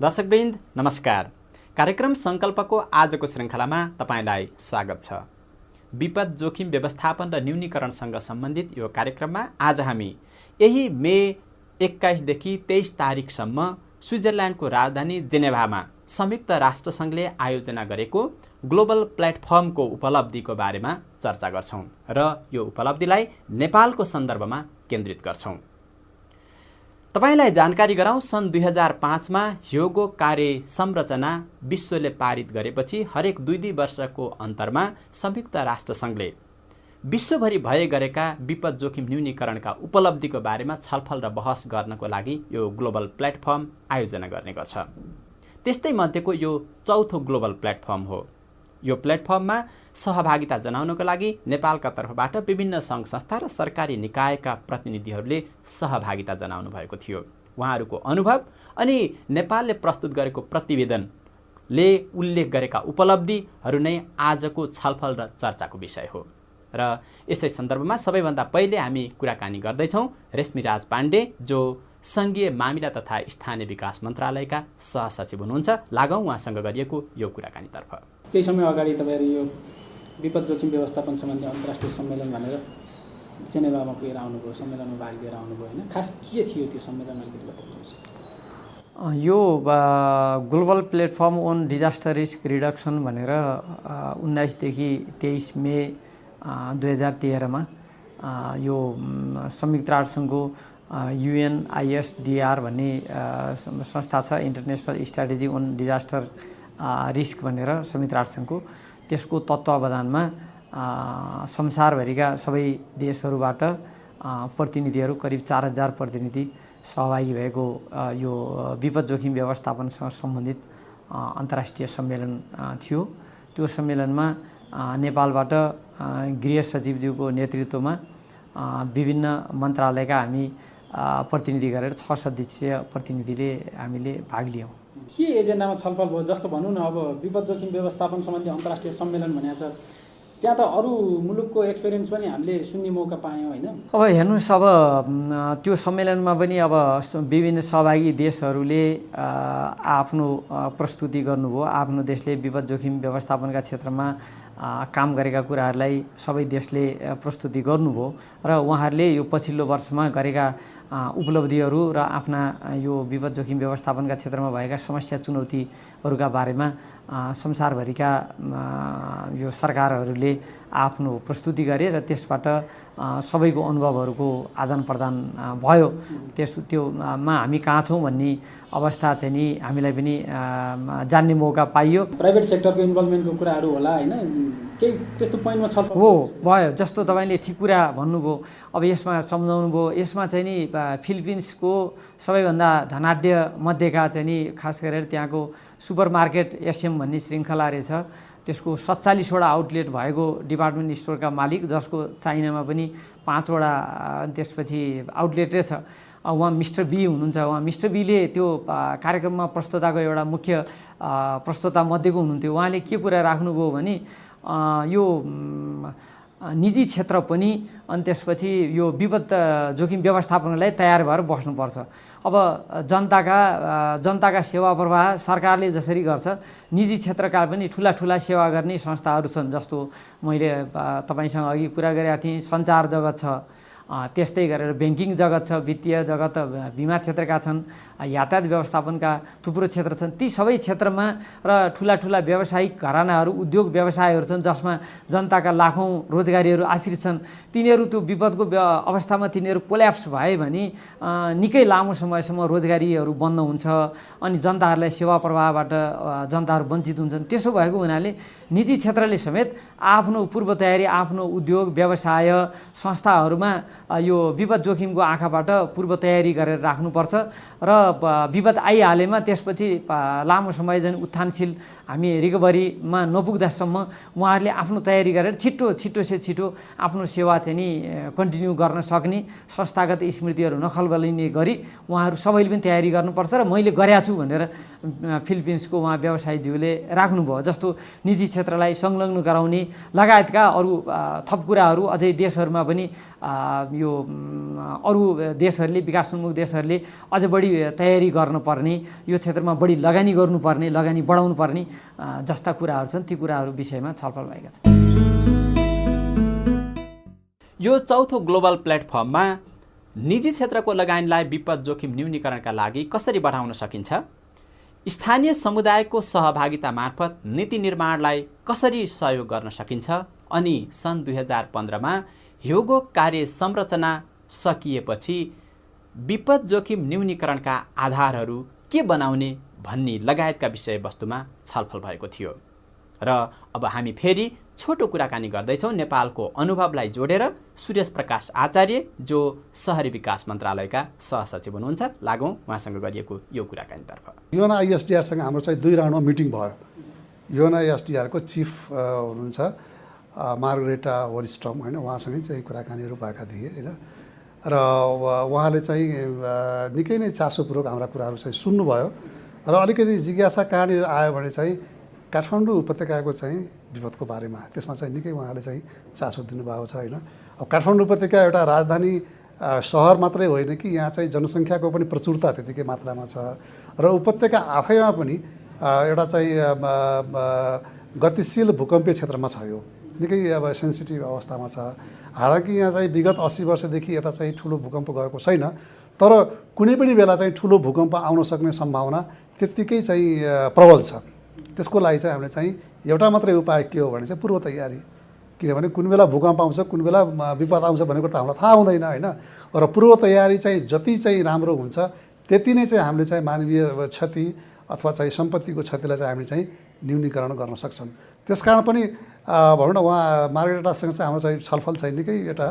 दर्शकवृन्द नमस्कार। कार्यक्रम संकल्पको आजको श्रृङ्खलामा तपाईलाई स्वागत छ। विपद जोखिम व्यवस्थापन र न्यूनीकरणसँग सम्बन्धित यो कार्यक्रममा आज हामी यही मे 21 देखि 23 तारिकसम्म स्विजरल्यान्डको राजधानी जेनेभामा संयुक्त राष्ट्रसङ्घले आयोजना गरेको ग्लोबल प्लेटफर्मको उपलब्धिको बारेमा चर्चा गर्छौं र यो उपलब्धिलाई नेपालको सन्दर्भमा केन्द्रित गर्छौं। तपाईलाई जानकारी गराउँ, सन् 2005 मा ह्योगो कार्य संरचना विश्वले पारित गरेपछि हरेक 2 वर्षको अन्तरमा संयुक्त राष्ट्रसङ्घले विश्वभरि भए गरेका विपद जोखिम न्यूनीकरणका उपलब्धिको बारेमा छलफल र बहस गर्नको लागि यो ग्लोबल प्लेटफर्म आयोजना गर्ने गर्छ। त्यस्तै मध्येको यो चौथो ग्लोबल प्लेटफर्म हो। यो प्लेटफर्ममा सहभागिता जनाउनको लागि नेपालका तर्फबाट विभिन्न सङ्घ संस्था र सरकारी निकायका प्रतिनिधिहरूले सहभागिता जनाउनु भएको थियो। उहाँहरूको अनुभव अनि नेपालले प्रस्तुत गरेको प्रतिवेदनले उल्लेख गरेका उपलब्धिहरू नै आजको छलफल र चर्चाको विषय हो र यसै सन्दर्भमा सबैभन्दा पहिले हामी कुराकानी गर्दैछौँ रेश्मीराज पाण्डे, जो सङ्घीय मामिला तथा स्थानीय विकास मन्त्रालयका सहसचिव हुनुहुन्छ। लागौँ उहाँसँग गरिएको यो कुराकानीतर्फ। केही समय अगाडि तपाईँहरू यो विपद जोखिम व्यवस्थापन सम्बन्धी अन्तर्राष्ट्रिय सम्मेलन भनेर जेनेभामा पुगेर आउनुभयो, सम्मेलनमा भाग लिएर आउनुभयो होइन? खास के थियो त्यो सम्मेलन, अलिकति बताउनुहोस्। यो global platform on disaster risk reduction भनेर 19 देखि 23 मे 2013 मा यो संयुक्त राष्ट्रसङ्घको UNISDR भन्ने संस्था छ, international strategy on disaster risk भनेर संयुक्त राष्ट्रसङ्घको, त्यसको तत्त्वावधानमा संसारभरिका सबै देशहरूबाट प्रतिनिधिहरू, करिब 4000 प्रतिनिधि सहभागी भएको यो विपद जोखिम व्यवस्थापनसँग सम्बन्धित अन्तर्राष्ट्रिय सम्मेलन थियो। त्यो सम्मेलनमा नेपालबाट गृह सचिवज्यूको नेतृत्वमा विभिन्न मन्त्रालयका हामी प्रतिनिधि गरेर 6 सदस्यीय प्रतिनिधिले हामीले भाग लियौँ। के एजेन्डामा छलफल भयो? जस्तो भनौँ न, अब विपद जोखिम व्यवस्थापन सम्बन्धी अन्तर्राष्ट्रिय सम्मेलन भनेको छ, त्यहाँ त अरू मुलुकको एक्सपिरियन्स पनि हामीले सुन्ने मौका पायौँ होइन? अब हेर्नुहोस्, अब त्यो सम्मेलनमा पनि अब विभिन्न सहभागी देशहरूले आफ्नो प्रस्तुति गर्नुभयो। आफ्नो देशले विपद जोखिम व्यवस्थापनका क्षेत्रमा काम गरेका कुराहरूलाई सबै देशले प्रस्तुति गर्नुभयो र उहाँहरूले यो पछिल्लो वर्षमा गरेका उपलब्धिहरू र आफ्ना यो विपद जोखिम व्यवस्थापनका क्षेत्रमा भएका समस्या चुनौतीहरूका बारेमा संसारभरिका यो सरकारहरूले आफ्नो प्रस्तुति गरे र त्यसबाट सबैको अनुभवहरूको आदान प्रदान भयो। त्योमा हामी कहाँ छौँ भन्ने अवस्था चाहिँ नि हामीलाई पनि जान्ने मौका पाइयो। प्राइभेट सेक्टरको इन्भल्भमेन्टको कुराहरू होला होइन? केही त्यस्तो पोइन्टमा छलफल हो भयो। जस्तो तपाईँले ठिक कुरा भन्नुभयो। अब यसमा सम्झाउनु भयो, यसमा चाहिँ नि फिलिपिन्सको सबैभन्दा धनाढ्य मध्येका चाहिँ नि खास गरेर त्यहाँको सुपरमार्केट SM भन्ने श्रृङ्खला रहेछ, त्यसको 47वटा आउटलेट भएको डिपार्टमेन्ट स्टोरका मालिक, जसको चाइनामा पनि 5वटा त्यसपछि आउटलेट रहेछ। उहाँ मिस्टर बी हुनुहुन्छ। उहाँ मिस्टर बीले त्यो कार्यक्रममा प्रस्तुताको एउटा मुख्य प्रस्तुता मध्येको हुनुहुन्थ्यो। उहाँले के कुरा राख्नुभयो भने यो निजी क्षेत्र पनि अनि त्यसपछि यो विपद जोखिम व्यवस्थापनलाई तयार भएर बस्नुपर्छ। अब जनताका सेवा प्रवाह सरकारले जसरी गर्छ, निजी क्षेत्रका पनि ठुला सेवा गर्ने संस्थाहरू छन्। जस्तो मैले तपाईसँग अघि कुरा गरेका थिएँ, सञ्चार जगत छ, त्यस्तै गरेर ब्याङ्किङ जगत छ, वित्तीय जगत, बिमा क्षेत्रका छन्, यातायात व्यवस्थापनका थुप्रो क्षेत्र छन्। ती सबै क्षेत्रमा र ठुला व्यावसायिक घरानाहरू, उद्योग व्यवसायहरू छन् जसमा जनताका लाखौँ रोजगारीहरू आश्रित छन्। तिनीहरू त्यो विपदको अवस्थामा तिनीहरू कोल्याप्स भए भने निकै लामो समयसम्म रोजगारीहरू बन्द हुन्छ अनि जनताहरूलाई सेवा प्रवाहबाट जनताहरू वञ्चित हुन्छन्। त्यसो भएको हुनाले निजी क्षेत्रले समेत आफ्नो पूर्व तयारी, आफ्नो उद्योग व्यवसाय संस्थाहरूमा यो विपद जोखिमको आँखाबाट पूर्व तयारी गरेर राख्नुपर्छ र विपद आइहालेमा त्यसपछि लामो समय चाहिँ उत्थानशील हामी रिकभरीमा नपुग्दासम्म उहाँहरूले आफ्नो तयारी गरेर छिटो आफ्नो सेवा चाहिँ नि कन्टिन्यू गर्न सक्ने संस्थागत स्मृतिहरू नखलबलिने गरी उहाँहरू सबैले पनि तयारी गर्नुपर्छ र मैले गरेको छु भनेर फिलिपिन्सको उहाँ व्यवसायीज्यूले राख्नुभयो। जस्तो निजी क्षेत्रलाई संलग्न गराउने लगायतका अरू थप कुराहरू अझै देशहरूमा पनि यो अरू देशहरूले विकासोन्मुख देशहरूले अझ बढी तयारी गर्नुपर्ने, यो क्षेत्रमा बढी लगानी गर्नुपर्ने, लगानी बढाउनुपर्ने जस्ता कुराहरू छन्। ती कुराहरू विषयमा छलफल भएका छन्। यो चौथो ग्लोबल प्लेटफर्ममा निजी क्षेत्रको लगानीलाई विपद जोखिम न्यूनीकरणका लागि कसरी बढाउन सकिन्छ, स्थानीय समुदायको सहभागिता मार्फत नीति निर्माणलाई कसरी सहयोग गर्न सकिन्छ, अनि सन् 2015मा ह्योगो कार्य संरचना सकिएपछि विपद जोखिम न्यूनीकरणका आधारहरू के बनाउने भन्ने लगायतका विषयवस्तुमा छलफल भएको थियो। र अब हामी फेरि छोटो कुराकानी गर्दैछौँ नेपालको अनुभवलाई जोडेर सुरेश प्रकाश आचार्य जो शहरी विकास मन्त्रालयका सहसचिव हुनुहुन्छ, लागौँ उहाँसँग गरिएको यो कुराकानीतर्फ। UNISDRसँग हाम्रो चाहिँ 2 राउन्डमा मिटिङ भयो। UNISDRको चिफ हुनुहुन्छ मार्गरेटा वरिस्टम होइन, उहाँसँगै चाहिँ कुराकानीहरू भएका थिए होइन। र उहाँले चाहिँ निकै नै चासोपूर्वक हाम्रा कुराहरू चाहिँ सुन्नुभयो र अलिकति जिज्ञासा कहाँनिर आयो भने चाहिँ काठमाडौँ उपत्यकाको चाहिँ विपदको बारेमा त्यसमा चाहिँ निकै उहाँले चाहिँ चासो दिनुभएको छ होइन। अब काठमाडौँ उपत्यका एउटा राजधानी सहर मात्रै होइन कि यहाँ चाहिँ जनसङ्ख्याको पनि प्रचुरता त्यतिकै मात्रामा छ र उपत्यका आफैमा पनि एउटा चाहिँ गतिशील भूकम्पीय क्षेत्रमा छ। यो निकै अब सेन्सिटिभ अवस्थामा छ। हालाकि यहाँ चाहिँ विगत 80 वर्षदेखि यता चाहिँ ठुलो भूकम्प गएको छैन, तर कुनै पनि बेला चाहिँ ठुलो भूकम्प आउन सक्ने सम्भावना त्यत्तिकै चाहिँ प्रबल छ। त्यसको लागि चाहिँ हामीले चाहिँ एउटा मात्रै उपाय के हो भने चाहिँ पूर्व तयारी, किनभने कुन बेला भूकम्प आउँछ कुन बेला विपद आउँछ भनेको त हामीलाई थाहा हुँदैन होइन। र पूर्व तयारी चाहिँ जति चाहिँ राम्रो हुन्छ त्यति नै चाहिँ हामीले चाहिँ मानवीय क्षति अथवा चाहिँ सम्पत्तिको क्षतिलाई चाहिँ हामीले चाहिँ न्यूनीकरण गर्न सक्छन्। त्यसकारण पनि भनौँ न उहाँ मार्गरेटासँग चाहिँ हाम्रो चाहिँ छलफल चाहिँ निकै एउटा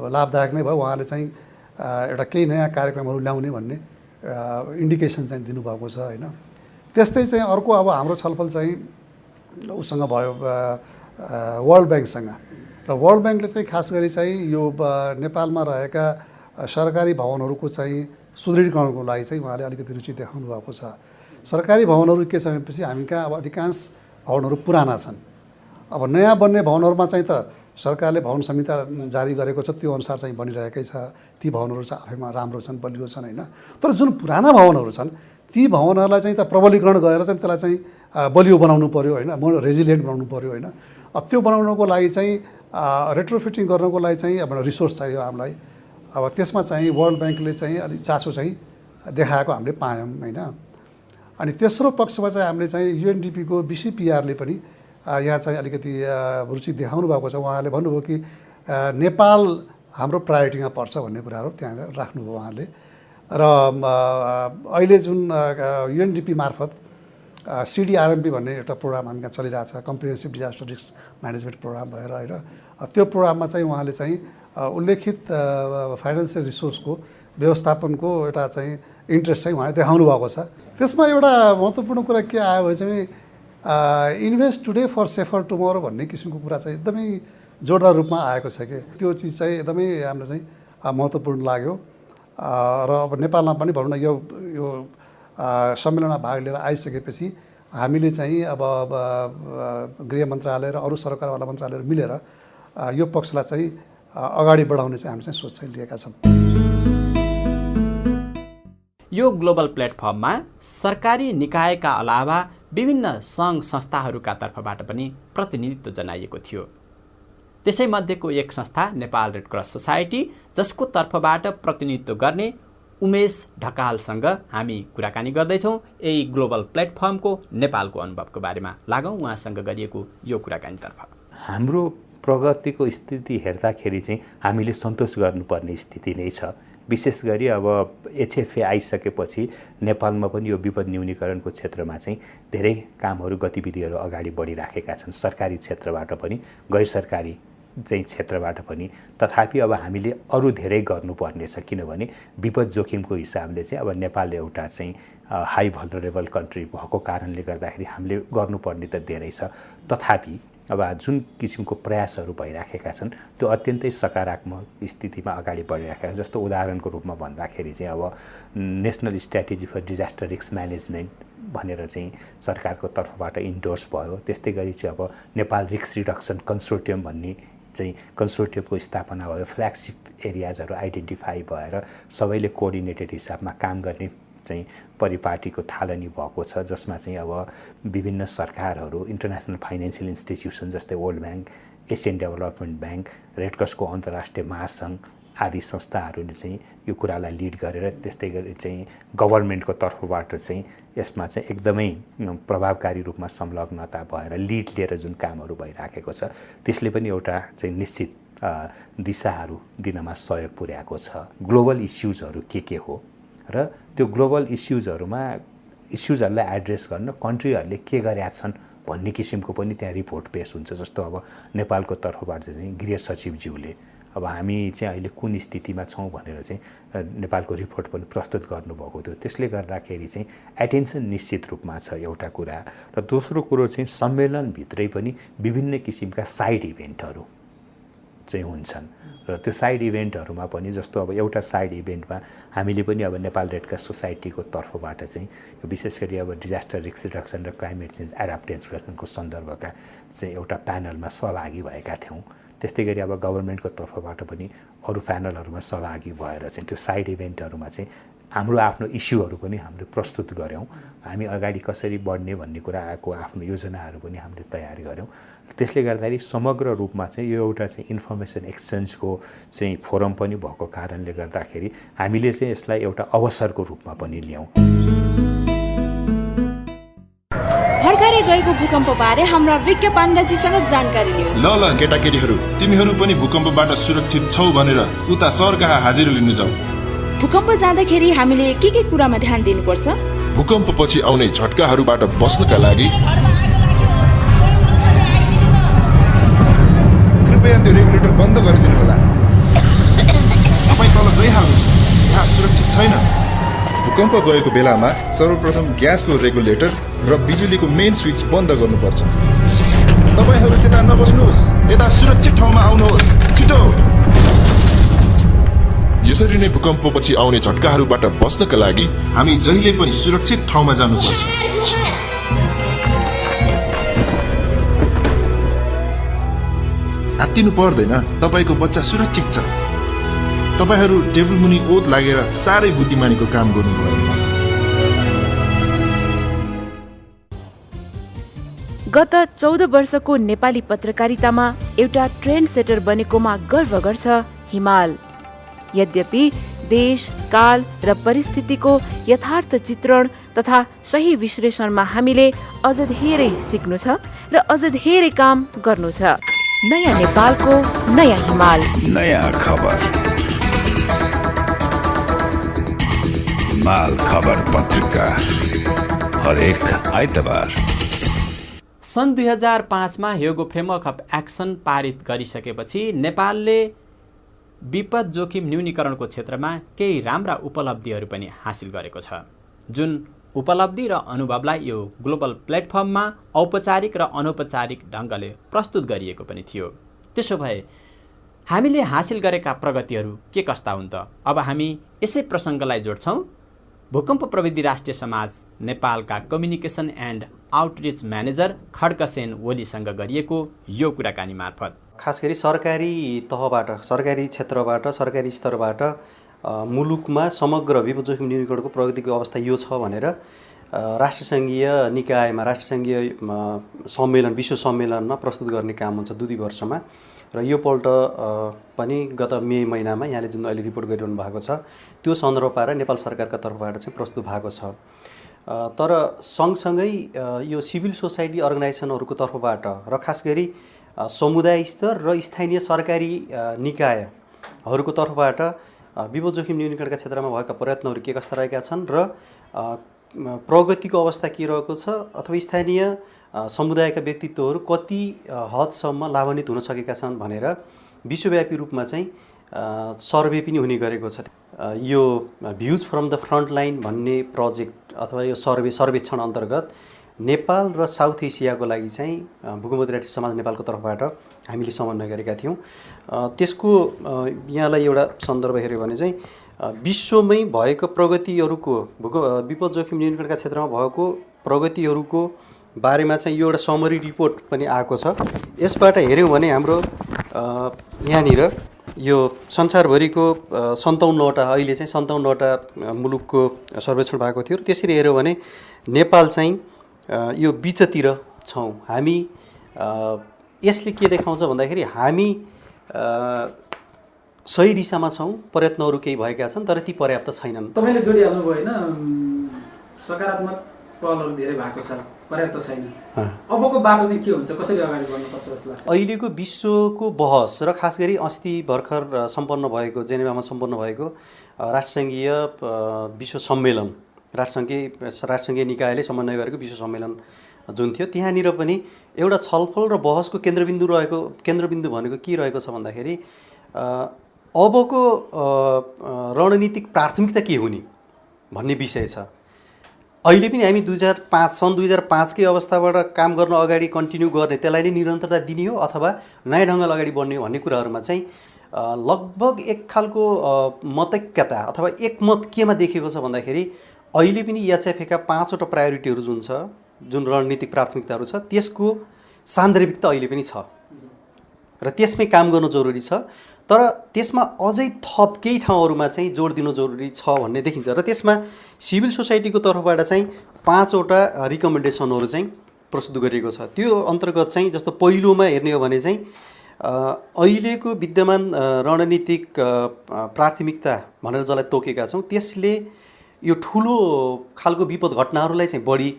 लाभदायक नै भयो। उहाँले चाहिँ एउटा केही नयाँ कार्यक्रमहरू ल्याउने भन्ने इन्डिकेसन चाहिँ दिनुभएको छ होइन। त्यस्तै चाहिँ अर्को अब हाम्रो छलफल चाहिँ उसँग भयो वर्ल्ड ब्याङ्कसँग। र वर्ल्ड ब्याङ्कले चाहिँ खास गरी चाहिँ यो नेपालमा रहेका सरकारी भवनहरूको चाहिँ सुदृढीकरणको लागि चाहिँ उहाँले अलिकति रुचि देखाउनु भएको छ। सरकारी भवनहरू के छ भनेपछि हामी कहाँ अब अधिकांश भवनहरू पुराना छन्। अब नयाँ बन्ने भवनहरूमा चाहिँ त सरकारले भवन संहिता जारी गरेको छ, त्यो अनुसार चाहिँ बनिरहेकै छ। ती भवनहरू चाहिँ आफैमा राम्रो छन्, बलियो छन् होइन। तर जुन पुराना भवनहरू छन् ती भवनहरूलाई चाहिँ त प्रबलीकरण गरेर चाहिँ त्यसलाई चाहिँ बलियो बनाउनु पऱ्यो होइन, मोर रेजिलियन्ट बनाउनु पऱ्यो होइन। अब त्यो बनाउनको लागि चाहिँ रेट्रोफिटिङ गर्नको लागि चाहिँ अब रिसोर्स चाहियो हामीलाई। अब त्यसमा चाहिँ वर्ल्ड ब्याङ्कले चाहिँ अलिक चासो चाहिँ देखाएको हामीले पायौँ होइन। अनि तेस्रो पक्षमा चाहिँ हामीले चाहिँ UNDP-को BCPR-ले पनि यहाँ चाहिँ अलिकति रुचि देखाउनु भएको छ। उहाँले भन्नुभयो कि नेपाल हाम्रो प्रायोरिटीमा पर्छ भन्ने कुराहरू त्यहाँ राख्नुभयो उहाँले। र अहिले जुन UNDP मार्फत CDRMP भन्ने एउटा प्रोग्राम हामी कहाँ चलिरहेछ, comprehensive disaster risk management programme भएर होइन। त्यो प्रोग्राममा चाहिँ उहाँले चाहिँ उल्लेखित फाइनेन्सियल रिसोर्सको व्यवस्थापनको एउटा चाहिँ इन्ट्रेस्ट चाहिँ उहाँले देखाउनु भएको छ। त्यसमा एउटा महत्त्वपूर्ण कुरा के आयो भने चाहिँ invest today for safer tomorrow भन्ने किसिमको कुरा चाहिँ एकदमै जोरदार रूपमा आएको छ कि त्यो चिज चाहिँ एकदमै हामीलाई चाहिँ महत्त्वपूर्ण लाग्यो। र अब नेपालमा पनि भनौँ न यो सम्मेलनमा भाग लिएर आइसकेपछि हामीले चाहिँ अब गृह मन्त्रालय र अरू सरकारवाला मन्त्रालयहरू मिलेर यो पक्षलाई चाहिँ अगाडि बढाउने चाहिँ हामीले चाहिँ सोच चाहिँ लिएका छौँ। यो ग्लोबल प्लेटफर्ममा सरकारी निकायका अलावा विभिन्न सङ्घ संस्थाहरूका तर्फबाट पनि प्रतिनिधित्व जनाइएको थियो। त्यसैमध्येको एक संस्था नेपाल रेड क्रस सोसाइटी, जसको तर्फबाट प्रतिनिधित्व गर्ने उमेश ढकालसँग हामी कुराकानी गर्दैछौँ यही ग्लोबल प्लेटफर्मको नेपालको अनुभवको बारेमा। लागौँ उहाँसँग गरिएको यो कुराकानीतर्फ। हाम्रो प्रगतिको स्थिति हेर्दाखेरि चाहिँ हामीले सन्तोष गर्नुपर्ने स्थिति नै छ। विशेष गरी अब HFA आइसकेपछि नेपालमा पनि यो विपद न्यूनीकरणको क्षेत्रमा चाहिँ धेरै कामहरू गतिविधिहरू अगाडि बढिराखेका छन्, सरकारी क्षेत्रबाट पनि गैर सरकारी चाहिँ क्षेत्रबाट पनि। तथापि अब हामीले अरू धेरै गर्नुपर्ने छ, किनभने विपद जोखिमको हिसाबले चाहिँ अब नेपाल एउटा चाहिँ हाई भल्नरेबल कन्ट्री भएको कारणले गर्दाखेरि हामीले गर्नुपर्ने त धेरै छ। तथापि अब जुन किसिमको प्रयासहरू भइराखेका छन् त्यो अत्यन्तै सकारात्मक स्थितिमा अगाडि बढिराखेका छन्। जस्तो उदाहरणको रूपमा भन्दाखेरि चाहिँ अब national strategy for disaster risk management भनेर चाहिँ सरकारको तर्फबाट इन्डोर्स भयो। त्यस्तै गरी चाहिँ अब नेपाल रिस्क रिडक्सन कन्सोर्टियम भन्ने चाहिँ कन्सोर्टियमको स्थापना भयो। फ्ल्यागसिप एरियाजहरू आइडेन्टिफाई भएर सबैले कोअर्डिनेटेड हिसाबमा काम गर्ने चाहिँ परिपाटीको थालनी भएको छ, जसमा चाहिँ अब विभिन्न सरकारहरू, इन्टरनेसनल फाइनेन्सियल इन्स्टिट्युसन जस्तै world bank, Asian development bank, रेडक्रसको अन्तर्राष्ट्रिय महासङ्घ आदि संस्थाहरूले चाहिँ यो कुरालाई लिड गरेर, त्यस्तै गरी चाहिँ गभर्मेन्टको तर्फबाट चाहिँ यसमा चाहिँ एकदमै प्रभावकारी रूपमा संलग्नता भएर लिड लिएर जुन कामहरू भइराखेको छ त्यसले पनि एउटा चाहिँ निश्चित दिशाहरू दिनमा सहयोग पुर्याएको छ। ग्लोबल इस्युजहरू के हो र त्यो ग्लोबल इस्युजहरूलाई एड्रेस गर्न कन्ट्रीहरूले के गरेका छन् भन्ने किसिमको पनि त्यहाँ रिपोर्ट पेश हुन्छ। जस्तो अब नेपालको तर्फबाट चाहिँ गृह सचिवज्यूले अब हामी चाहिँ अहिले कुन स्थितिमा छौँ भनेर चाहिँ नेपालको रिपोर्ट पनि प्रस्तुत गर्नुभएको थियो। त्यसले गर्दाखेरि चाहिँ एटेन्सन निश्चित रूपमा छ एउटा कुरा। र दोस्रो कुरो चाहिँ सम्मेलनभित्रै पनि विभिन्न किसिमका साइड इभेन्टहरू चाहिँ हुन्छन् र त्यो साइड इभेन्टहरूमा पनि जस्तो अब एउटा साइड इभेन्टमा हामीले पनि अब नेपाल रेडक्रस सोसाइटीको तर्फबाट चाहिँ विशेष गरी अब डिजास्टर रिस्क रिडक्सन र क्लाइमेट चेन्ज एडाप्टेसनको सन्दर्भका चाहिँ एउटा प्यानलमा सहभागी भएका थियौँ। त्यस्तै गरी अब गभर्मेन्टको तर्फबाट पनि अरू प्यानलहरूमा सहभागी भएर चाहिँ त्यो साइड इभेन्टहरूमा चाहिँ हाम्रो आफ्नो इस्युहरू पनि हामीले प्रस्तुत गऱ्यौँ। हामी अगाडि कसरी बढ्ने भन्ने कुराको आफ्नो योजनाहरू पनि हामीले तयार गऱ्यौँ। त्यसले गर्दाखेरि समग्र रूपमा चाहिँ यो एउटा चाहिँ इन्फर्मेसन एक्सचेन्जको चाहिँ फोरम पनि भएको कारणले गर्दाखेरि हामीले चाहिँ यसलाई एउटा अवसरको रूपमा पनि ल्याउँ। भर्खरै गएको भूकम्पबारे हाम्रा विज्ञ पाण्डाजीसँग जानकारी लियौँ। ल केटाकेटीहरू, तिमीहरू पनि भूकम्पबाट सुरक्षित छौ भनेर उता सर कहाँ हाजिर लिनु जाऊ। भूकम्प जाँदाखेरि हामीले के कुरामा ध्यान दिनुपर्छ? भूकम्पपछि आउने झट्काहरूबाट बस्नका लागि कृपया त्यो रेगुलेटर बन्द गरिदिनु होला। तपाईँ तल गइहाल्नुहोस्, यहाँ सुरक्षित छैन। भूकम्प गएको बेलामा सर्वप्रथम ग्यासको रेगुलेटर र बिजुलीको मेन स्विच बन्द गर्नुपर्छ। तपाईहरू त्यता नबस्नुहोस्, यता सुरक्षित ठाउँमा आउनुहोस्, छिटो। यसरी नै भूकम्पपछि आउने झट्काहरूबाट बस्नका लागि हामी जहिले पनि सुरक्षित ठाउँमा जानुपर्छ। आत्तिनु पर्दैन, तपाईको बच्चा सुरक्षित छ। तपाईहरू टेबल मुनि ओत लागेर साह्रै बुद्धिमानीको काम गर्नुभयो। गत 14 वर्षको नेपाली पत्रकारितामा एउटा ट्रेन्ड सेटर बनेकोमा गर्व गर्छ हिमाल। यद्यपि देश, काल र परिस्थितिको यथार्थ चित्रण तथा सही विश्लेषणमा हामीले अझ धेरै सिक्नु छ र अझ धेरै काम गर्नु छ। नयाँ नेपालको नयाँ हिमाल, नयाँ खबर, हिमाल खबर पत्रिका, हरेक आइतबार। सन् 2005मा ह्योगो फ्रेमवर्क अफ एक्सन पारित गरिसकेपछि नेपालले विपद जोखिम न्यूनीकरणको क्षेत्रमा केही राम्रा उपलब्धिहरू पनि हासिल गरेको छ। जुन उपलब्धि र अनुभवलाई यो ग्लोबल प्लेटफर्ममा औपचारिक र अनौपचारिक ढङ्गले प्रस्तुत गरिएको पनि थियो। त्यसो भए हामीले हासिल गरेका प्रगतिहरू के कस्ता हुन् त? अब हामी यसै प्रसङ्गलाई जोड्छौँ भूकम्प प्रविधि राष्ट्रिय समाज नेपालका कम्युनिकेसन एन्ड आउटरिच म्यानेजर खड्कसेन ओलीसँग गरिएको यो कुराकानी मार्फत। खास गरी सरकारी तहबाट, सरकारी क्षेत्रबाट, सरकारी स्तरबाट मुलुकमा समग्र विपद जोखिम न्यूनीकरणको प्रगतिको अवस्था यो छ भनेर राष्ट्रसङ्घीय निकायमा, राष्ट्रसङ्घीय सम्मेलन, विश्व सम्मेलनमा प्रस्तुत गर्ने काम हुन्छ 2 वर्षमा। र यो पल्ट पनि गत मे महिनामा यहाँले जुन अहिले रिपोर्ट गरिरहनु भएको छ त्यो सन्दर्भ पाएर नेपाल सरकारका तर्फबाट चाहिँ प्रस्तुत भएको छ। तर सँगसँगै यो सिभिल सोसाइटी अर्गनाइजेसनहरूको तर्फबाट र खास गरी समुदाय स्तर र स्थानीय सरकारी निकायहरूको तर्फबाट विपद जोखिम न्यूनीकरणका क्षेत्रमा भएका प्रयत्नहरू के कस्ता रहेका छन् र प्रगतिको अवस्था के रहेको छ, अथवा स्थानीय समुदायका व्यक्तित्वहरू कति हदसम्म लाभान्वित हुन सकेका छन् भनेर विश्वव्यापी रूपमा चाहिँ सर्वे पनि हुने गरेको छ। यो views from the front line भन्ने प्रोजेक्ट अथवा यो सर्वेक्षण अन्तर्गत नेपाल र साउथ एसियाको लागि चाहिँ भूकम्प राष्ट्रिय समाज नेपालको तर्फबाट हामीले समन्वय गरेका थियौँ। त्यसको यहाँलाई एउटा सन्दर्भ हेऱ्यो भने चाहिँ विश्वमै भएको प्रगतिहरूको विपद जोखिम न्यूनीकरणका क्षेत्रमा भएको प्रगतिहरूको बारेमा चाहिँ यो एउटा समरी रिपोर्ट पनि आएको छ। यसबाट हेऱ्यौँ भने हाम्रो यहाँनिर यो संसारभरिको 57वटा अहिले चाहिँ 57वटा मुलुकको सर्वेक्षण भएको थियो। त्यसरी हेऱ्यौँ भने नेपाल चाहिँ यो बिचतिर छौँ हामी। यसले के देखाउँछ भन्दाखेरि हामी सही दिशामा छौँ, प्रयत्नहरू केही भएका छन् तर ती पर्याप्त छैनन्। तपाईँले जोडिहाल्नुभयो होइन, सकारात्मक पहलहरू धेरै भएको छ, पर्याप्त छैन। अबको बाटो चाहिँ के हुन्छ, कसरी अगाडि बढ्नुपर्छ जस्तो लाग्छ? अहिलेको विश्वको बहस र खास गरी अस्ति भर्खर सम्पन्न भएको जेनेभामा सम्पन्न भएको राष्ट्रसङ्घीय विश्व सम्मेलन, राष्ट्रसङ्घीय निकायले समन्वय गरेको विश्व सम्मेलन जुन थियो, त्यहाँनिर पनि एउटा छलफल र बहसको केन्द्रबिन्दु भनेको के रहेको छ भन्दाखेरि अबको रणनीतिक प्राथमिकता के हुने भन्ने विषय छ। अहिले पनि हामी 2005कै अवस्थाबाट काम गर्न अगाडि कन्टिन्यू गर्ने, त्यसलाई नै निरन्तरता दिने हो अथवा नयाँ ढङ्गले अगाडि बढ्ने हो भन्ने कुराहरूमा चाहिँ लगभग एक खालको मतैक्यता अथवा एकमत केमा देखिएको छ भन्दाखेरि अहिले पनि एचएफएका 5वटा प्रायोरिटीहरू जुन छ, जुन रणनीतिक प्राथमिकताहरू छ, त्यसको सान्दर्भिकता अहिले पनि छ र त्यसमै काम गर्नु जरुरी छ। तर त्यसमा अझै थप केही ठाउँहरूमा चाहिँ जोड दिनु जरुरी छ भन्ने देखिन्छ र त्यसमा सिभिल सोसाइटीको तर्फबाट चाहिँ 5वटा रिकमेन्डेसनहरू चाहिँ प्रस्तुत गरिएको छ। त्यो अन्तर्गत चाहिँ जस्तो पहिलोमा हेर्ने हो भने चाहिँ अहिलेको विद्यमान रणनीतिक प्राथमिकता भनेर जसलाई तोकेका छौँ, त्यसले यो ठुलो खालको विपद घटनाहरूलाई चाहिँ बढी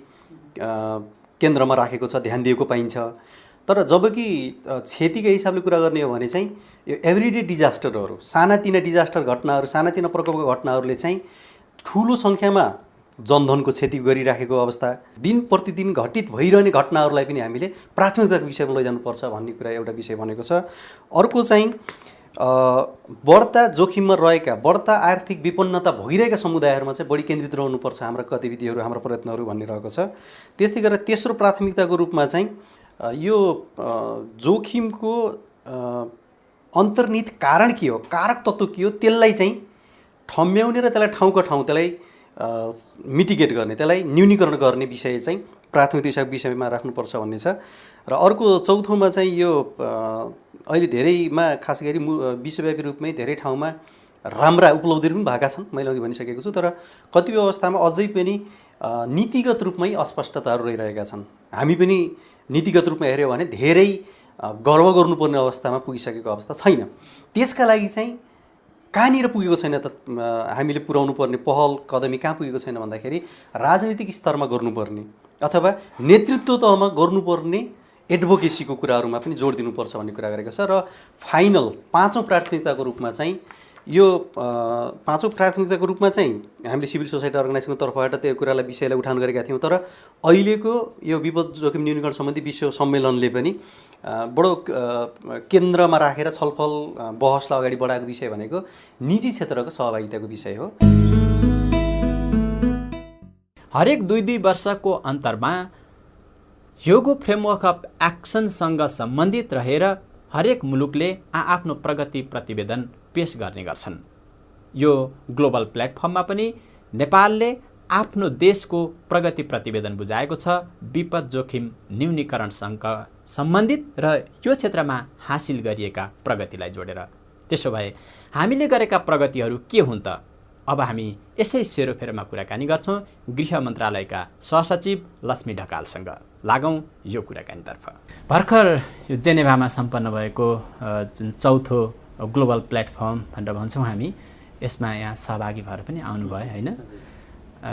केन्द्रमा राखेको छ, ध्यान दिएको पाइन्छ। तर जबकि क्षतिका हिसाबले कुरा गर्ने हो भने चाहिँ यो एभ्रिडे डिजास्टरहरू, सानातिना डिजास्टर घटनाहरू, सानातिना प्रकोपका घटनाहरूले चाहिँ ठुलो सङ्ख्यामा जनधनको क्षति गरिराखेको अवस्था, दिन प्रतिदिन घटित भइरहने घटनाहरूलाई पनि हामीले प्राथमिकताको विषयमा लैजानुपर्छ भन्ने कुरा एउटा विषय बनेको छ। अर्को चाहिँ बढ्ता जोखिममा रहेका, बढ्ता आर्थिक विपन्नता भइरहेका समुदायहरूमा चाहिँ बढी केन्द्रित रहनुपर्छ हाम्रा गतिविधिहरू, हाम्रो प्रयत्नहरू भन्ने रहेको छ। त्यस्तै गरेर तेस्रो प्राथमिकताको रूपमा चाहिँ यो जोखिमको अन्तर्निहित कारण के हो, कारक तत्त्व के हो, त्यसलाई चाहिँ ठम्ब्याउने र त्यसलाई ठाउँको ठाउँ त्यसलाई मिटिगेट गर्ने, त्यसलाई न्यूनीकरण गर्ने विषय चाहिँ प्राथमिकताको विषयमा राख्नुपर्छ भन्ने छ। र अर्को चौथोमा चाहिँ यो अहिले धेरैमा खास गरी विश्वव्यापी रूपमै धेरै ठाउँमा राम्रा उपलब्धिहरू पनि भएका छन्, मैले अघि भनिसकेको छु। तर कतिपय अवस्थामा अझै पनि नीतिगत रूपमै अस्पष्टताहरू रहिरहेका छन्। हामी पनि नीतिगत रूपमा हेऱ्यौँ भने धेरै गर्व गर्नुपर्ने अवस्थामा पुगिसकेको अवस्था छैन। त्यसका लागि चाहिँ कहाँनिर पुगेको छैन त, हामीले पुर्याउनु पर्ने पहल कदमी कहाँ पुगेको छैन भन्दाखेरि राजनीतिक स्तरमा गर्नुपर्ने अथवा नेतृत्व तहमा गर्नुपर्ने एडभोकेसीको कुराहरूमा पनि जोड दिनुपर्छ भन्ने कुरा गरेको छ। र फाइनल 5औं प्राथमिकताको रूपमा चाहिँ यो 5औं प्राथमिकताको रूपमा चाहिँ हामीले सिभिल सोसाइटी अर्गनाइजेसनको तर्फबाट त्यो कुरालाई विषयलाई उठान गरेका थियौँ। तर अहिलेको यो विपद जोखिम न्यूनीकरण सम्बन्धी विश्व सम्मेलनले पनि बडो केन्द्रमा राखेर छलफल बहसलाई अगाडि बढाएको विषय भनेको निजी क्षेत्रको सहभागिताको विषय हो। हरेक 2-2 वर्षको अन्तरमा ह्योगो फ्रेमवर्क अफ एक्सनसँग सम्बन्धित रहेर हरेक मुलुकले आफ्नो प्रगति प्रतिवेदन पेश गर्ने गर्छन्। यो ग्लोबल प्लेटफर्ममा पनि नेपालले आफ्नो देशको प्रगति प्रतिवेदन बुझाएको छ विपद जोखिम न्यूनीकरणसँग सम्बन्धित र यो क्षेत्रमा हासिल गरिएका प्रगतिलाई जोडेर। त्यसो भए हामीले गरेका प्रगतिहरू के हुन् त? अब हामी यसै सेरोफेरोमा कुराकानी गर्छौँ गृह मन्त्रालयका सहसचिव लक्ष्मी ढकालसँग। लागौँ यो कुराकानीतर्फ। भर्खर यो जेनेभामा सम्पन्न भएको जुन चौथो ग्लोबल प्लेटफर्म भनेर भन्छौँ हामी, यसमा यहाँ सहभागी भएर पनि आउनुभयो होइन?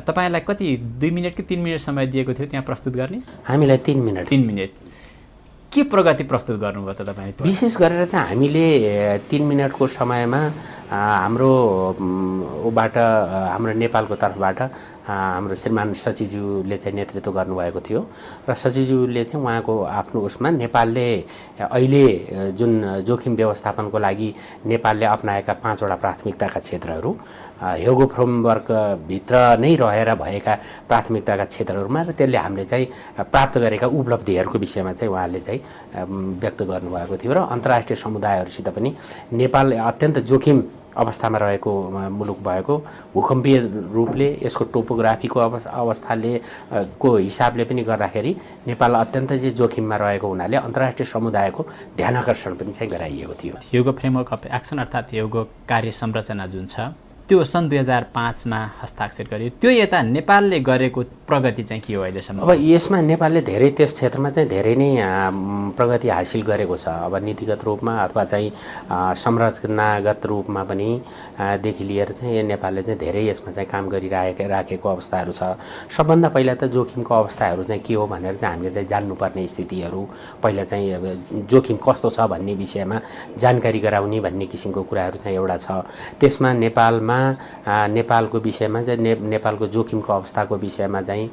तपाईँलाई कति 2 मिनट कि 3 मिनट समय दिएको थियो त्यहाँ प्रस्तुत गर्ने? हामीलाई 3 मिनट। 3 मिनट के प्रगति प्रस्तुत गर्नुभयो त तपाईँ? विशेष गरेर चाहिँ हामीले 3 मिनटको समयमा हाम्रो बाट हाम्रो नेपालको तर्फबाट हाम्रो श्रीमान सचिवज्यूले चाहिँ नेतृत्व गर्नुभएको थियो र सचिवज्यूले चाहिँ उहाँको आफ्नो उसमा नेपालले अहिले जुन जोखिम व्यवस्थापनको लागि नेपालले अपनाएका 5 वटा प्राथमिकताका क्षेत्रहरू ह्योगो फ्रेमवर्कभित्र नै रहेर भएका प्राथमिकताका क्षेत्रहरूमा र त्यसले हामीले चाहिँ प्राप्त गरेका उपलब्धिहरूको विषयमा चाहिँ उहाँले चाहिँ व्यक्त गर्नुभएको थियो र अन्तर्राष्ट्रिय समुदायहरूसित पनि नेपाल अत्यन्त जोखिम अवस्थामा रहेको मुलुक भएको भूकम्पीय रूपले यसको टोपोग्राफीको अवस्थाले को हिसाबले पनि गर्दाखेरि नेपाल अत्यन्त चाहिँ जोखिममा रहेको हुनाले अन्तर्राष्ट्रिय समुदायको ध्यानाकर्षण पनि चाहिँ गराइएको थियो। ह्योगो फ्रेमवर्क अफ एक्सन अर्थात् ह्योगो कार्य संरचना जुन छ त्यो सन् 2005 मा हस्ताक्षर गरियो। त्यो यता नेपालले गरेको प्रगति चाहिँ के हो अहिलेसम्म? अब यसमा नेपालले धेरै त्यस क्षेत्रमा चाहिँ धेरै नै प्रगति हासिल गरेको छ। अब नीतिगत रूपमा अथवा चाहिँ संरचनागत रूपमा पनि देखि लिएर चाहिँ नेपालले चाहिँ धेरै यसमा चाहिँ काम गरिराखेको अवस्थाहरू छ। सबभन्दा पहिला त जोखिमको अवस्थाहरू चाहिँ के हो भनेर चाहिँ हामीले चाहिँ जान्नुपर्ने स्थितिहरू, पहिला चाहिँ जोखिम कस्तो छ भन्ने विषयमा जानकारी गराउने भन्ने किसिमको कुराहरू चाहिँ एउटा छ। त्यसमा नेपालको विषयमा चाहिँ नेपालको जोखिमको अवस्थाको विषयमा चाहिँ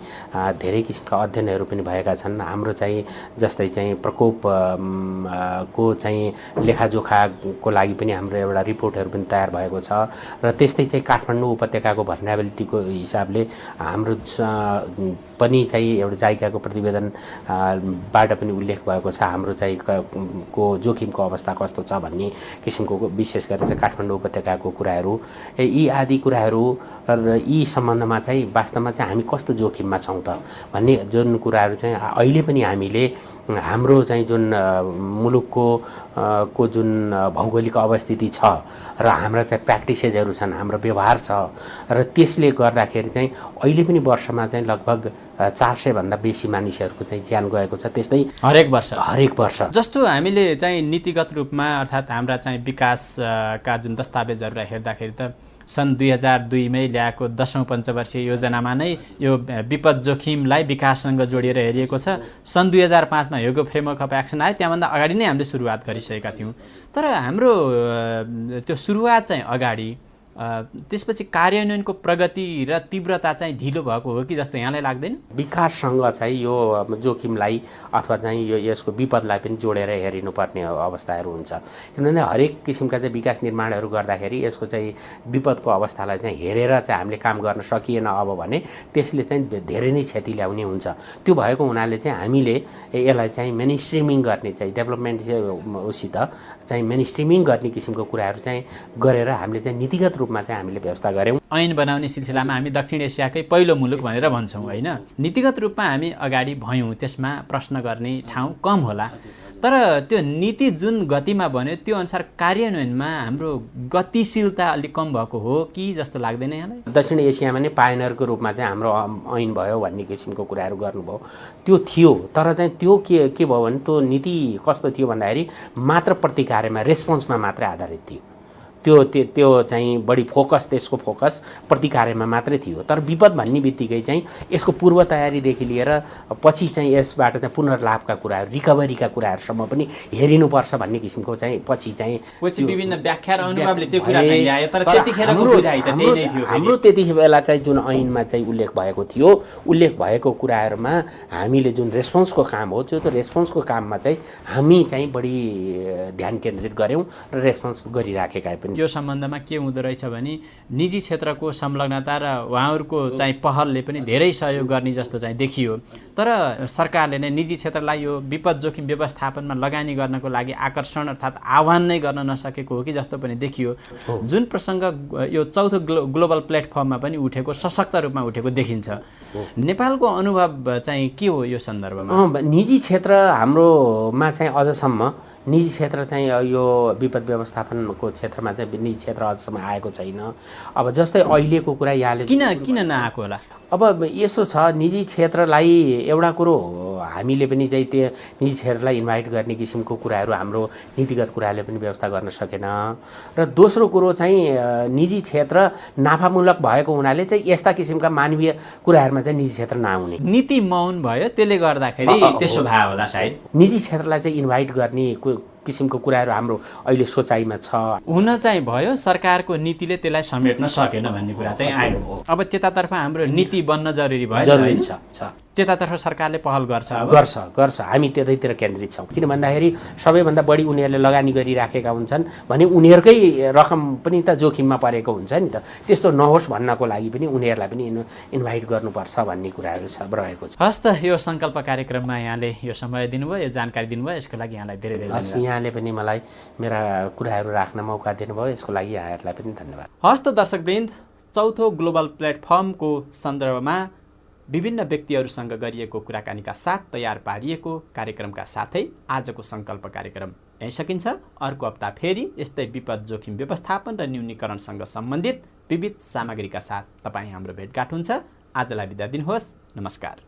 धेरै किसिमका अध्ययनहरू पनि भएका छन्। हाम्रो चाहिँ जस्तै चाहिँ प्रकोप को चाहिँ लेखाजोखाको लागि पनि हाम्रो एउटा रिपोर्टहरू पनि तयार भएको छ र त्यस्तै चाहिँ काठमाडौँ उपत्यकाको भर्नाबिलिटीको हिसाबले हाम्रो पनि चाहिँ एउटा जाइकाको प्रतिवेदन बाट पनि उल्लेख भएको छ हाम्रो चाहिँ को जोखिमको अवस्था कस्तो छ भन्ने किसिमको विशेष गरेर चाहिँ काठमाडौँ उपत्यकाको कुराहरू यी आदि कुराहरू र यी सम्बन्धमा चाहिँ वास्तवमा चाहिँ हामी कस्तो जोखिममा छौँ त भन्ने जुन कुराहरू चाहिँ अहिले पनि हामीले हाम्रो चाहिँ जुन मुलुकको जुन भौगोलिक अवस्थिति छ र हाम्रा चाहिँ प्र्याक्टिसेसहरू छन्, हाम्रो व्यवहार छ र त्यसले गर्दाखेरि चाहिँ अहिले पनि वर्षमा चाहिँ लगभग 400 भन्दा बेसी मानिसहरूको चाहिँ ज्यान गएको छ। त्यस्तै हरेक वर्ष जस्तो हामीले चाहिँ नीतिगत रूपमा अर्थात् हाम्रा चाहिँ विकासका जुन दस्तावेजहरूलाई हेर्दाखेरि त सन् 2002 मै ल्याएको 10औं पञ्चवर्षीय योजनामा नै यो विपद जोखिमलाई विकाससँग जोडिएर हेरिएको छ। सन् 2005 मा ह्योगो फ्रेमवर्क अफ एक्सन आयो, त्यहाँभन्दा अगाडि नै हामीले सुरुवात गरिसकेका थियौँ। तर हाम्रो त्यो सुरुवात चाहिँ अगाडि त्यसपछि कार्यान्वयनको प्रगति र तीव्रता चाहिँ ढिलो भएको हो कि जस्तो यहाँलाई लाग्दैन? विकाससँग चाहिँ यो जोखिमलाई अथवा चाहिँ यो यसको विपदलाई पनि जोडेर हेरिनुपर्ने अवस्थाहरू हुन्छ। किनभने हरेक किसिमका चाहिँ विकास निर्माणहरू गर्दाखेरि यसको चाहिँ विपदको अवस्थालाई चाहिँ हेरेर चाहिँ हामीले काम गर्न सकिएन अब भने त्यसले चाहिँ धेरै नै क्षति ल्याउने हुन्छ। त्यो भएको हुनाले चाहिँ हामीले यसलाई चाहिँ मेनस्ट्रिमिङ गर्ने चाहिँ डेभलपमेन्ट उसित चाहिँ मेनस्ट्रिमिङ गर्ने किसिमको कुराहरू चाहिँ गरेर हामीले चाहिँ नीतिगत रूपमा चाहिँ हामीले व्यवस्था गऱ्यौँ। ऐन बनाउने सिलसिलामा हामी दक्षिण एसियाकै पहिलो मुलुक भनेर भन्छौँ होइन? नीतिगत रूपमा हामी अगाडि भयौँ, त्यसमा प्रश्न गर्ने ठाउँ कम होला। तर त्यो नीति जुन गतिमा बन्यो त्यो अनुसार कार्यान्वयनमा हाम्रो गतिशीलता अलिक कम भएको हो कि जस्तो लाग्दैन यहाँलाई? दक्षिण एसियामा नै पायनरको रूपमा चाहिँ हाम्रो ऐन भयो भन्ने किसिमको कुराहरू गर्नुभयो, त्यो थियो। तर चाहिँ त्यो के भयो भने त्यो नीति कस्तो थियो भन्दाखेरि मात्र प्रतिकार्यमा रेस्पोन्समा मात्रै आधारित थियो। त्यो चाहिँ बढी त्यसको फोकस प्रतिकार्यमा मात्रै थियो। तर विपद भन्ने बित्तिकै चाहिँ यसको पूर्व तयारीदेखि लिएर पछि चाहिँ यसबाट चाहिँ पुनर्लाभका कुराहरू, रिकभरीका कुराहरूसम्म पनि हेरिनुपर्छ भन्ने किसिमको चाहिँ पछि चाहिँ विभिन्न व्याख्या र अनुभावले त्यो कुरा चाहिँ ल्यायो। तर त्यतिखेरको बुझाइ त त्यही नै थियो। हाम्रो त्यति बेला चाहिँ जुन ऐनमा चाहिँ उल्लेख भएको थियो, उल्लेख भएको कुराहरूमा हामीले जुन रेस्पोन्सको काम हो त्यो रेस्पोन्सको काममा चाहिँ हामी चाहिँ बढी ध्यान केन्द्रित गऱ्यौँ र रेस्पोन्स गरिराखेका पनि। यो सम्बन्धमा के हुँदो रहेछ भने निजी क्षेत्रको संलग्नता र उहाँहरूको चाहिँ पहलले पनि धेरै सहयोग गर्ने जस्तो चाहिँ देखियो। तर सरकारले नै निजी क्षेत्रलाई यो विपद जोखिम व्यवस्थापनमा लगानी गर्नको लागि आकर्षण अर्थात् आह्वान नै गर्न नसकेको हो कि जस्तो पनि देखियो। जुन प्रसङ्ग यो चौथो ग्लोबल प्लेटफर्ममा पनि उठेको, सशक्त रूपमा उठेको देखिन्छ। नेपालको अनुभव चाहिँ के हो यो सन्दर्भमा? निजी क्षेत्र हाम्रोमा चाहिँ अझसम्म निजी क्षेत्र चाहिँ यो विपद व्यवस्थापनको क्षेत्रमा चाहिँ निजी क्षेत्र अझसम्म आएको छैन। अब जस्तै अहिलेको कुरा यहाँले किन नआएको होला? अब यसो छ, निजी क्षेत्रलाई एउटा कुरो हामीले पनि चाहिँ त्यो निजी क्षेत्रलाई इन्भाइट गर्ने किसिमको कुराहरू हाम्रो नीतिगत कुराले पनि व्यवस्था गर्न सकेन। र दोस्रो कुरो चाहिँ निजी क्षेत्र नाफामूलक भएको हुनाले चाहिँ यस्ता किसिमका मानवीय कुराहरूमा चाहिँ निजी क्षेत्र नआउने नीति मौन भयो, त्यसले गर्दाखेरि त्यसो भयो होला सायद। निजी क्षेत्रलाई चाहिँ इन्भाइट गर्ने किसिमको कुराहरू हाम्रो अहिले सोचाइमा छ। हुन चाहिँ भयो सरकारको नीतिले त्यसलाई समेट्न सकेन भन्ने कुरा चाहिँ आयो। अब त्यतातर्फ हाम्रो नीति बन्न जरुरी भयो। जरुरी छ। त्यतातर्फ सरकारले पहल गर्छ। गर्छ। हामी त्यतैतिर केन्द्रित छौँ। किन भन्दाखेरि सबैभन्दा बढी उनीहरूले लगानी गरिराखेका हुन्छन् भने उनीहरूकै रकम पनि त जोखिममा परेको हुन्छ नि त। त्यस्तो नहोस् भन्नको लागि पनि उनीहरूलाई पनि इन्भाइट गर्नुपर्छ भन्ने कुराहरू रहेको छ। हस् त, यो सङ्कल्प कार्यक्रममा यहाँले यो समय दिनुभयो, यो जानकारी दिनुभयो, यसको लागि यहाँलाई धेरै धेरै हस्। यहाँले पनि मलाई मेरा कुराहरू राख्न मौका दिनुभयो, यसको लागि यहाँहरूलाई पनि धन्यवाद। हस् त दर्शकवृन्द, चौथो ग्लोबल प्लेटफर्मको सन्दर्भमा विभिन्न व्यक्तिहरूसँग गरिएको कुराकानीका साथ तयार पारिएको कार्यक्रमका साथै आजको सङ्कल्प कार्यक्रम यहीँ सकिन्छ। अर्को हप्ता फेरि यस्तै विपद जोखिम व्यवस्थापन र न्यूनीकरणसँग सम्बन्धित विविध सामग्रीका साथ तपाईँ हाम्रो भेटघाट हुन्छ। आजलाई बिदा दिनुहोस्। नमस्कार।